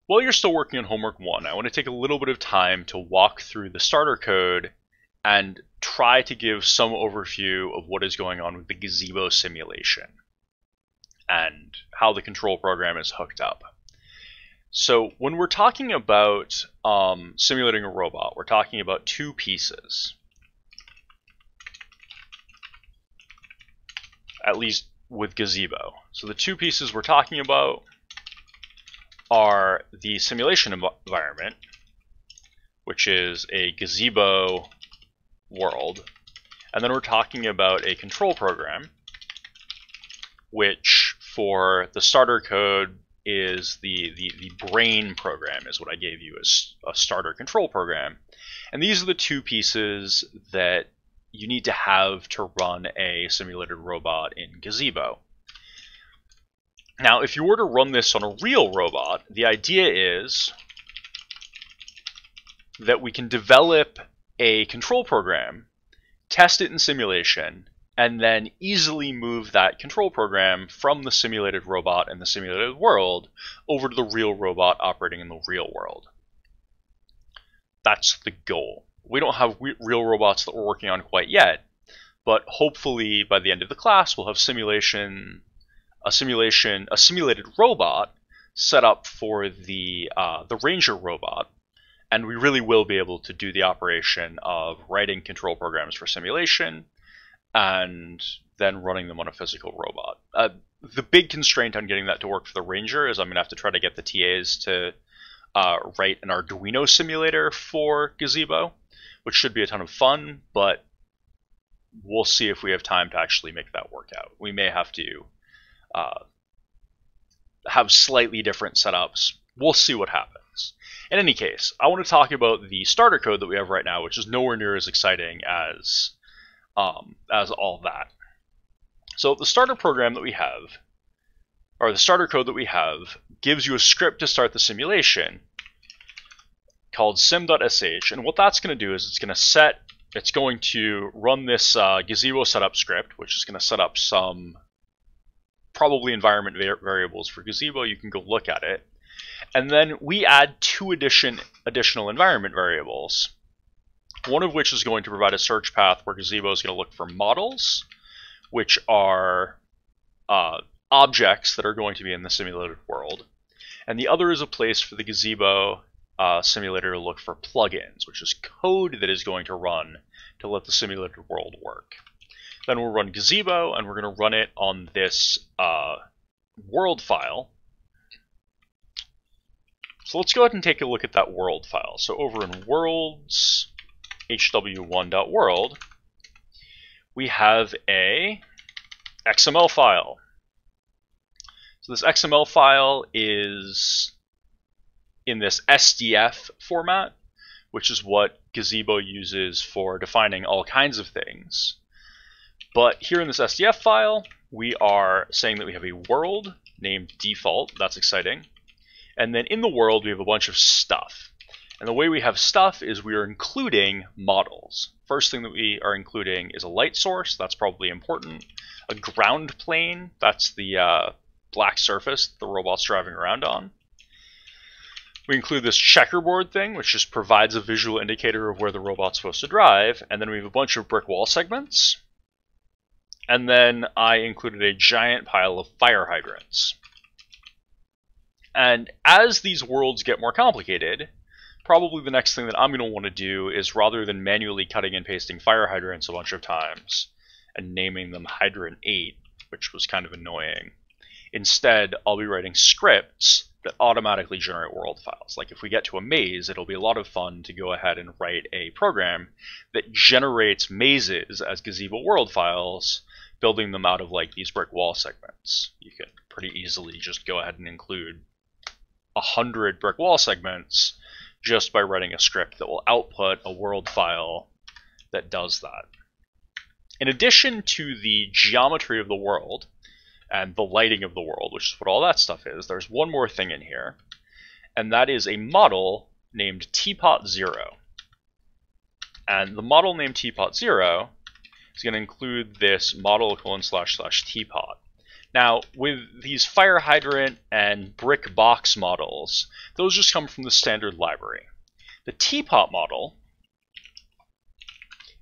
While you're still working on homework 1, I want to take a little bit of time to walk through the starter code and try to give some overview of what is going on with the Gazebo simulation and how the control program is hooked up. So when we're talking about simulating a robot, we're talking about two pieces, at least with Gazebo. So the two pieces we're talking about are the simulation environment, which is a Gazebo world, and then we're talking about a control program, which for the starter code is the brain program, is what I gave you as a starter control program. And these are the two pieces that you need to have to run a simulated robot in Gazebo. Now, if you were to run this on a real robot, the idea is that we can develop a control program, test it in simulation, and then easily move that control program from the simulated robot and the simulated world over to the real robot operating in the real world. That's the goal. We don't have real robots that we're working on quite yet, but hopefully by the end of the class we'll have a simulated robot set up for the Ranger robot, and we really will be able to do the operation of writing control programs for simulation and then running them on a physical robot. The big constraint on getting that to work for the Ranger is I'm going to have to try to get the TAs to write an Arduino simulator for Gazebo, which should be a ton of fun, but we'll see if we have time to actually make that work out. We may have to have slightly different setups. We'll see what happens. In any case, I want to talk about the starter code that we have right now, which is nowhere near as exciting as all that. So the starter program that we have, or the starter code that we have, gives you a script to start the simulation called sim.sh, and what that's going to do is it's going to run this Gazebo setup script, which is going to set up some probably environment variables for Gazebo. You can go look at it. And then we add two additional environment variables, one of which is going to provide a search path where Gazebo is going to look for models, which are objects that are going to be in the simulated world. And the other is a place for the Gazebo simulator to look for plugins, which is code that is going to run to let the simulated world work. Then we'll run Gazebo, and we're going to run it on this world file. So let's go ahead and take a look at that world file. So over in worlds, hw1.world, we have a XML file. So this XML file is in this SDF format, which is what Gazebo uses for defining all kinds of things. But here in this SDF file, we are saying that we have a world named default. That's exciting. And then in the world, we have a bunch of stuff. And the way we have stuff is we are including models. First thing that we are including is a light source. That's probably important. A ground plane. That's the black surface the robot's driving around on. We include this checkerboard thing, which just provides a visual indicator of where the robot's supposed to drive. And then we have a bunch of brick wall segments. And then I included a giant pile of fire hydrants. And as these worlds get more complicated, probably the next thing that I'm going to want to do is, rather than manually cutting and pasting fire hydrants a bunch of times and naming them hydrant 8, which was kind of annoying, instead I'll be writing scripts that automatically generate world files. Like if we get to a maze, it'll be a lot of fun to go ahead and write a program that generates mazes as Gazebo world files, building them out of like these brick wall segments. You can pretty easily just go ahead and include 100 brick wall segments just by writing a script that will output a world file that does that. In addition to the geometry of the world and the lighting of the world, which is what all that stuff is, there's one more thing in here, and that is a model named Teapot0. And the model named Teapot0 is going to include this model : // teapot. Now, with these fire hydrant and brick box models, those just come from the standard library. The teapot model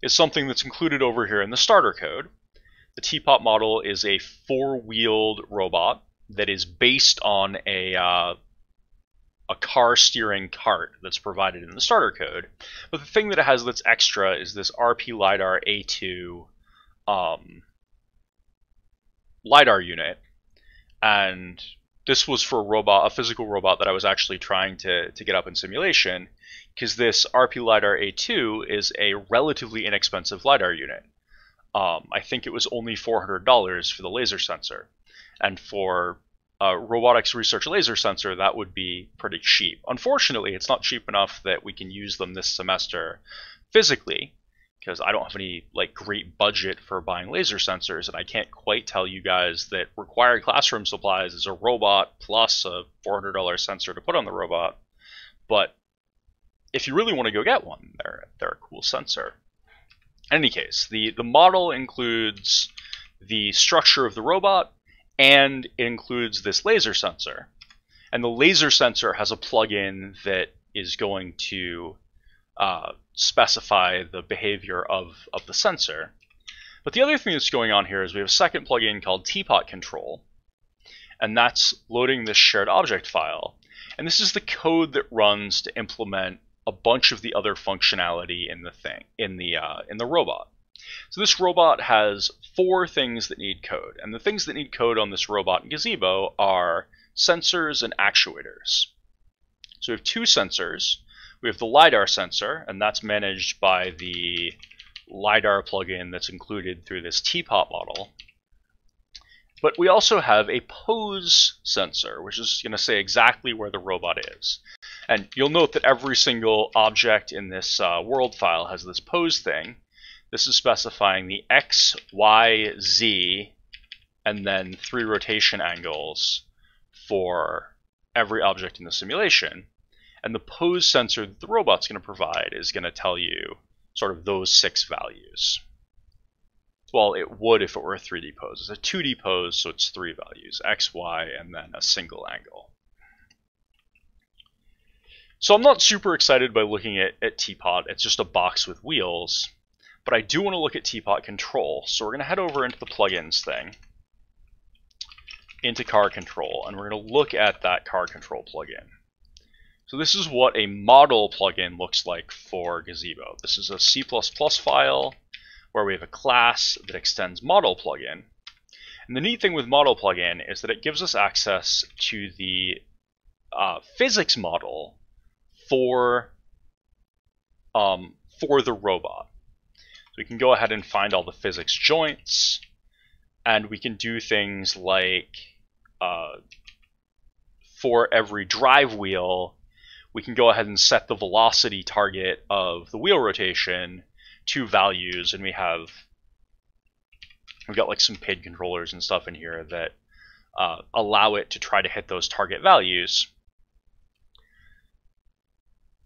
is something that's included over here in the starter code. The teapot model is a four-wheeled robot that is based on a car steering cart that's provided in the starter code. But the thing that it has that's extra is this RP LiDAR A2 LiDAR unit. And this was for a physical robot that I was actually trying to get up in simulation, because this RP LiDAR A2 is a relatively inexpensive LiDAR unit. I think it was only $400 for the laser sensor. And for a robotics research laser sensor, that would be pretty cheap. Unfortunately, it's not cheap enough that we can use them this semester physically, because I don't have any great budget for buying laser sensors, and I can't quite tell you guys that required classroom supplies is a robot plus a $400 sensor to put on the robot. But if you really want to go get one, they're a cool sensor. In any case, the model includes the structure of the robot, and it includes this laser sensor. And the laser sensor has a plugin that is going to specify the behavior of the sensor. But the other thing that's going on here is we have a second plugin called teapot control, and that's loading this shared object file. And this is the code that runs to implement a bunch of the other functionality in the robot. So this robot has 4 things that need code, and the things that need code on this robot in Gazebo are sensors and actuators. So we have 2 sensors. We have the LiDAR sensor, and that's managed by the LiDAR plugin that's included through this teapot model. But we also have a pose sensor, which is going to say exactly where the robot is. And you'll note that every single object in this world file has this pose thing. This is specifying the X, Y, Z, and then 3 rotation angles for every object in the simulation. And the pose sensor that the robot's going to provide is going to tell you sort of those 6 values. Well, it would if it were a 3D pose. It's a 2D pose, so it's 3 values, X, Y, and then a single angle. So I'm not super excited by looking at teapot. It's just a box with wheels. But I do want to look at teapot control. So we're going to head over into the plugins thing, into car control, and we're going to look at that car control plugin. So this is what a model plugin looks like for Gazebo. This is a C++ file where we have a class that extends model plugin. And the neat thing with model plugin is that it gives us access to the physics model for the robot. So we can go ahead and find all the physics joints, and we can do things like for every drive wheel, we can go ahead and set the velocity target of the wheel rotation to values, and we've got like some PID controllers and stuff in here that allow it to try to hit those target values,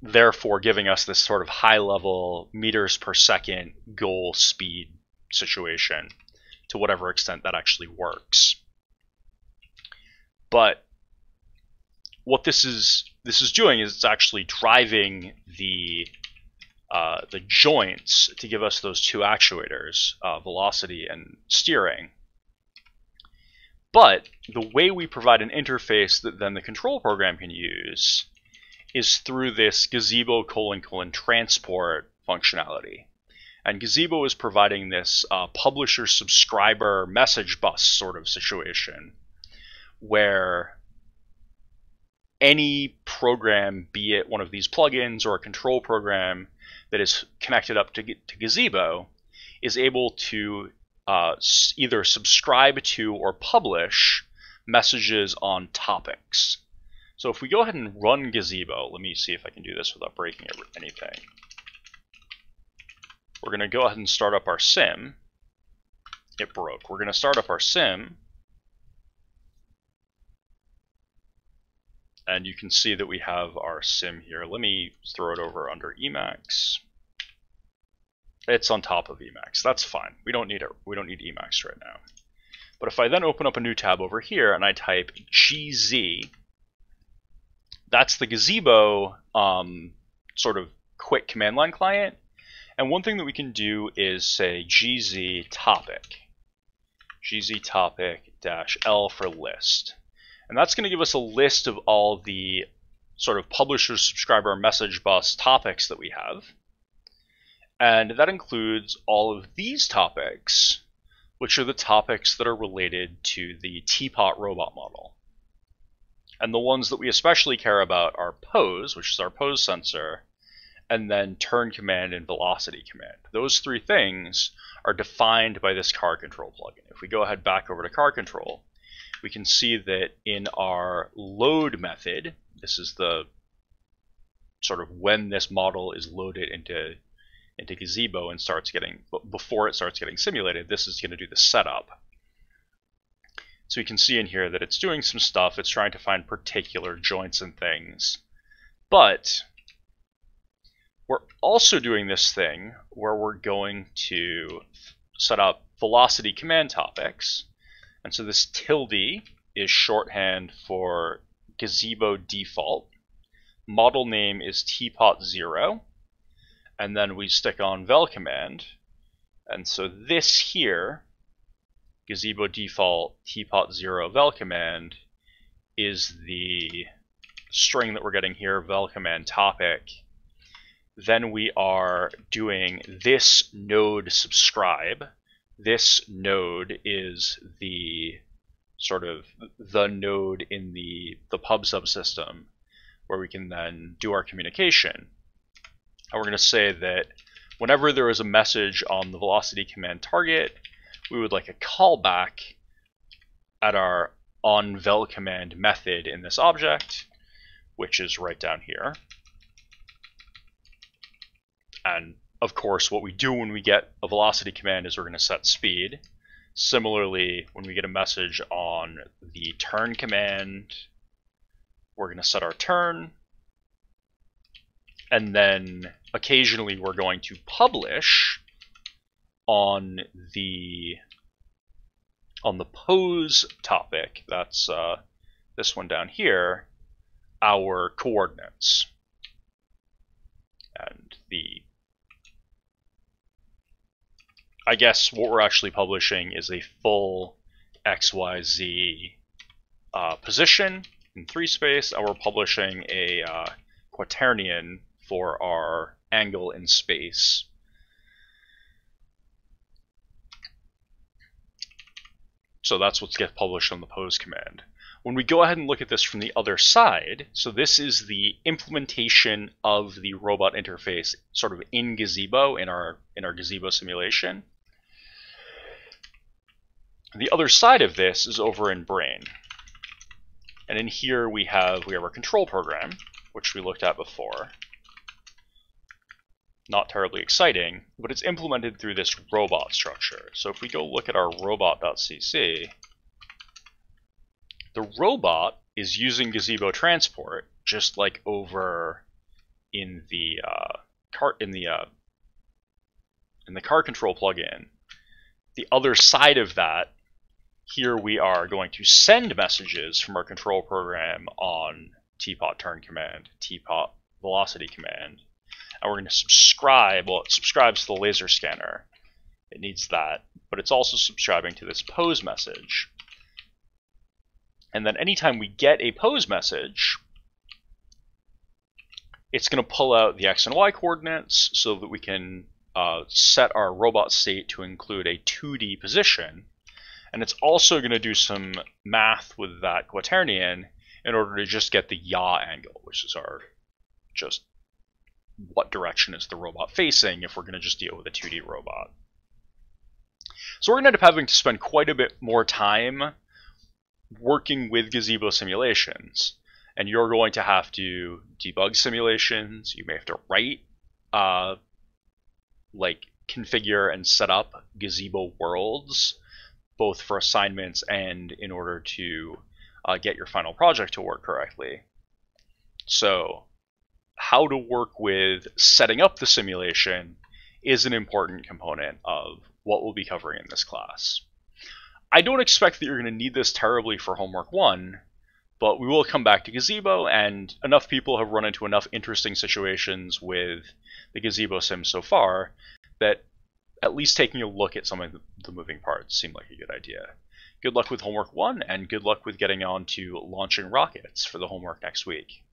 therefore giving us this sort of high-level meters per second goal speed situation to whatever extent that actually works. But what this is doing is it's actually driving the joints to give us those 2 actuators, velocity and steering. But the way we provide an interface that then the control program can use is through this Gazebo : transport functionality. And Gazebo is providing this publisher-subscriber message bus sort of situation where any program, be it one of these plugins or a control program that is connected up to Gazebo, is able to either subscribe to or publish messages on topics. So if we go ahead and run Gazebo, let me see if I can do this without breaking anything. We're going to go ahead and start up our sim. It broke. We're going to start up our sim. And you can see that we have our sim here. Let me throw it over under Emacs. It's on top of Emacs. That's fine. We don't need it. We don't need Emacs right now. But if I then open up a new tab over here and I type GZ, that's the Gazebo sort of quick command line client. And one thing that we can do is say gz topic -L for list. And that's going to give us a list of all the sort of publisher subscriber message bus topics that we have. And that includes all of these topics, which are the topics that are related to the teapot robot model. And the ones that we especially care about are pose, which is our pose sensor, and then turn command and velocity command. Those three things are defined by this car control plugin. If we go ahead back over to car control, we can see that in our load method, this is the sort of when this model is loaded into Gazebo and starts getting, before it starts getting simulated, this is going to do the setup. So we can see in here that it's doing some stuff. It's trying to find particular joints and things. But we're also doing this thing where we're going to set up velocity command topics. And so this tilde is shorthand for Gazebo default. Model name is teapot0. And then we stick on vel command. And so this here, Gazebo default teapot0 vel command, is the string that we're getting here, vel command topic. Then we are doing this node subscribe. This node is the sort of the node in the pub subsystem where we can then do our communication. And we're going to say that whenever there is a message on the velocity command target, we would like a callback at our onVel command method in this object, which is right down here. And of course, what we do when we get a velocity command is we're going to set speed. Similarly, when we get a message on the turn command, we're going to set our turn. And then occasionally we're going to publish on the pose topic, that's this one down here, our coordinates. And I guess what we're actually publishing is a full XYZ position in 3 space, and we're publishing a quaternion for our angle in space. So that's what gets published on the pose command. When we go ahead and look at this from the other side, so this is the implementation of the robot interface sort of in Gazebo, in our Gazebo simulation. The other side of this is over in Brain. And in here we have our control program, which we looked at before. Not terribly exciting, but it's implemented through this robot structure. So if we go look at our robot.cc, the robot is using Gazebo transport, just like over in the car control plugin. The other side of that, here we are going to send messages from our control program on teapot turn command, teapot velocity command, and we're going to subscribe. Well, it subscribes to the laser scanner. It needs that, but it's also subscribing to this pose message. And then anytime we get a pose message, it's going to pull out the X and Y coordinates so that we can set our robot state to include a 2D position. And it's also going to do some math with that quaternion in order to just get the yaw angle, which is our just what direction is the robot facing if we're going to just deal with a 2D robot. So we're going to end up having to spend quite a bit more time working with Gazebo simulations. And you're going to have to debug simulations. You may have to write, like configure and set up Gazebo worlds, both for assignments and in order to get your final project to work correctly. So how to work with setting up the simulation is an important component of what we'll be covering in this class. I don't expect that you're going to need this terribly for homework 1, but we will come back to Gazebo, and enough people have run into enough interesting situations with the Gazebo Sim so far that at least taking a look at some of the moving parts seemed like a good idea. Good luck with homework 1, and good luck with getting on to launching rockets for the homework next week.